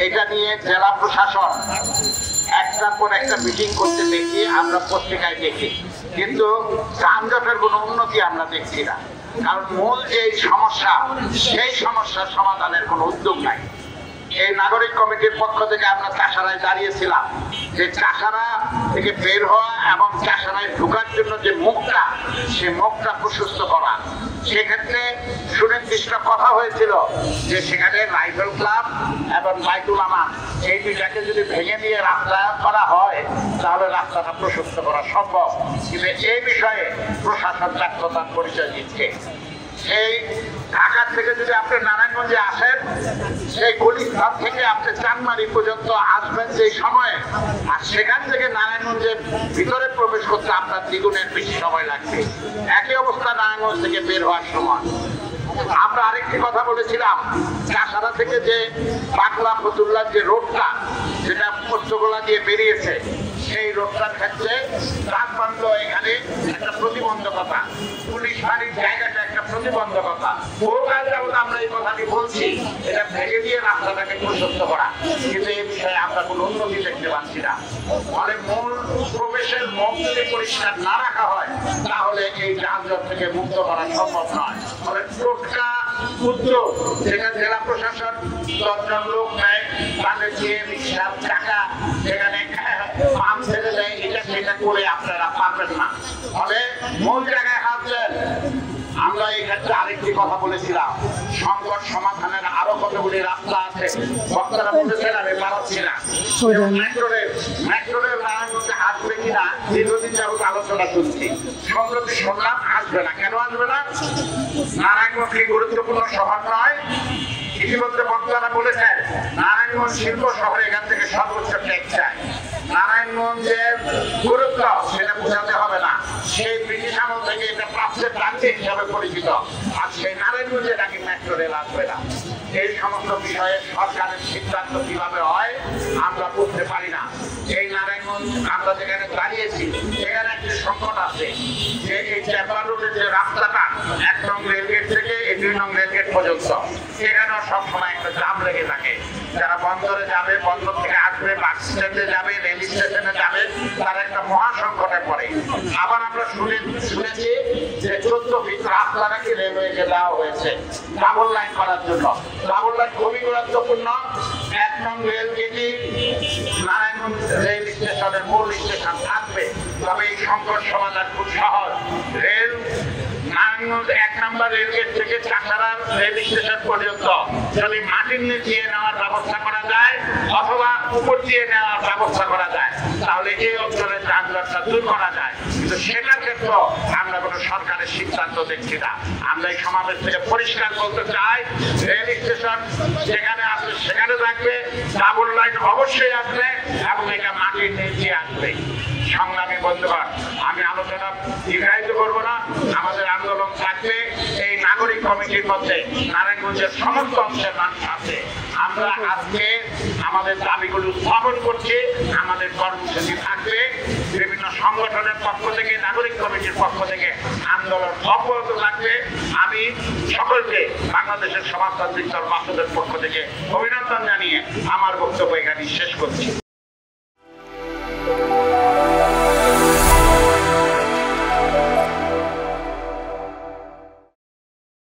এটা নিয়ে জেলা প্রশাসন একটার পর একটা মিটিং করতে দেখি, আমরা পত্রিকায় দেখি, কিন্তু যানজটের কোনো উন্নতি আমরা দেখছি না। কারণ মূল যে সমস্যা, সেই সমস্যার সমাধানের কোনো উদ্যোগ নাই। এই নাগরিক কমিটির পক্ষ থেকে আমরা চাষারায় দাঁড়িয়েছিলাম যে চাষারা থেকে বের হওয়া এবং চাষারায় ঢোকার জন্য যে মুখটা, সে মুখটা প্রশস্ত করা। সেক্ষেত্রে সুনির্দিষ্ট কথা হয়েছিল যে সেখানে রাইফেল ক্লাব এবং বাইতুল আমান এই দুইটাকে যদি ভেঙে নিয়ে রাস্তা করা হয় তাহলে রাস্তাটা প্রশস্ত করা সম্ভব। কিন্তু এই বিষয়ে প্রশাসন ব্যর্থতার পরিচয় দিচ্ছে। সেই ঢাকা থেকে যদি আপনি নারায়ণগঞ্জে আসেন, সেই গুলিস্তান থেকে আপনি চানমারি পর্যন্ত আসবেন যে সময়ে, আর সেখান থেকে নারায়ণগঞ্জের ভিতরে প্রবেশ করতে আপনার দ্বিগুণের বেশি সময় লাগবে। একই অবস্থা নারায়ণগঞ্জ থেকে বের হওয়ার সময়। আমরা আরেকটি কথা বলেছিলাম, চাষারা থেকে যে পাগলা ফতুল্লার যে রোডটা, যেটা পোস্তগোলা দিয়ে বেরিয়েছে, সেই রোডটার ক্ষেত্রে রাজবান্ধ এখানে একটা প্রতিবন্ধকতা, পুলিশ বাড়ির জায়গাটা একটা প্রতিবন্ধকতা। আমরা এই কথাটি বলছি, এটা ভেঙে দিয়ে রাস্তাটাকে প্রশস্ত করা, কিন্তু এই বিষয়ে আমরা কোনো উন্নতি দেখতে পাচ্ছি না। ফলে মূল প্রবেশের মুখ যদি পরিষ্কার না রাখা হয় তাহলে এই যানজট থেকে মুক্ত করা সম্ভব নয়। ফলে টোটকা উদ্যোগ, যেটা জেলা প্রশাসন 10 জন লোক নেয়, তাদের যে রিক্সা টাকা যেখানে পাম্প ছেড়ে দেয়, এটা সেটা করে আপনারা পারবেন না। ফলে মূল জায়গায় হাত দেন। আমরা এই ক্ষেত্রে আরেকটি কথা বলেছিলাম, সংকট সমাধানের আরো কতগুলি রাস্তা আছে। বক্তারা বলেছেন, আমি পারছি না। মেট্রো রেল নারায়ণগঞ্জে আসবে কিনা দীর্ঘদিন যাবত আলোচনা শুনছি, সম্প্রতি শুনলাম আসবে না। কেন আসবে না? নারায়ণগঞ্জ কি গুরুত্বপূর্ণ শহর নয়? ইতিমধ্যে বক্তারা বলেছেন নারায়ণগঞ্জ শিল্প শহর, এখান থেকে সর্বোচ্চ ট্যাক্স চায়। নারায়ণগঞ্জের গুরুত্ব সেটা বোঝাতে হবে না, সেই ব্রিটিশ আমল থেকে এটা প্রাপ্তের রাজ্য হিসাবে পরিচিত। আর সেই নারায়ণগঞ্জে নাকি মেট্রো রেল আসবে না। এই সমস্ত বিষয়ে সরকারের সিদ্ধান্ত কিভাবে হয় আমরা বুঝতে পারি না। এই নারায়ণগঞ্জ আমরা যেখানে দাঁড়িয়েছি, এখানে একটি সংকট আছে যে এই চেপার রোডের যে রাস্তাটা 1 নং রেলগেট থেকে 2 নং রেলগেট পর্যন্ত, এখানেও সবসময় একটা জাম লেগে থাকে। যারা বন্দরে যাবে, বন্দর থেকে আসবে, বাস স্ট্যান্ডে যাবে, রেল স্টেশনে যাবে, তারা একটা মহা সংকটে পড়ে। আবার আমরা শুনেছি যে 14 ফিট রাস্তা নাকি রেলওয়েকে দেওয়া হয়েছে ডাবল লাইন করার জন্য। ডাবল লাইন খুবই গুরুত্বপূর্ণ। 1 নং রেলগেটই নারায়ণগঞ্জ রেল স্টেশনের মূল স্টেশন থাকবে, তবে এই সংকট সমাধান খুব সহজ। রেল নারায়ণগঞ্জ 1 নম্বর রেলগেট থেকে চাষারা রেল স্টেশন পর্যন্ত যদি মাটির নিচ দিয়ে নেওয়ার ব্যবস্থা করা যায় অথবা উপর দিয়ে নেওয়ার ব্যবস্থা করা যায়, তাহলে এই অঞ্চলের যানজটটা দূর করা যায়। কিন্তু সেটার ক্ষেত্রে আমরা কোনো সরকারের সিদ্ধান্ত দেখছি না। আমরা এই সমাবেশ থেকে পরিষ্কার বলতে চাই, রেল স্টেশন যেখানে আসবে সেখানে থাকবে, ডাবল লাইন অবশ্যই আসবে এবং এটা মাটির নিচে আসবে। সংগ্রামী বন্ধুগণ, আমি আলোচনা দীর্ঘায়িত করবো না। আমাদের আন্দোলন থাকবে এই নাগরিক কমিটির মধ্যে, নারায়ণগঞ্জের সমস্ত অংশের মানুষ আছে। আমরা আজকে আমাদের দাবিগুলো উত্থাপন করছি, আমাদের কর্মসূচি থাকবে। বিভিন্ন সংগঠনের পক্ষ থেকে, নাগরিক কমিটির পক্ষ থেকে আন্দোলন অব্যাহত থাকবে। আমি সকলকে বাংলাদেশের সমাজতান্ত্রিক দল মাসুদের পক্ষ থেকে অভিনন্দন জানিয়ে আমার বক্তব্য এখানে শেষ করছি।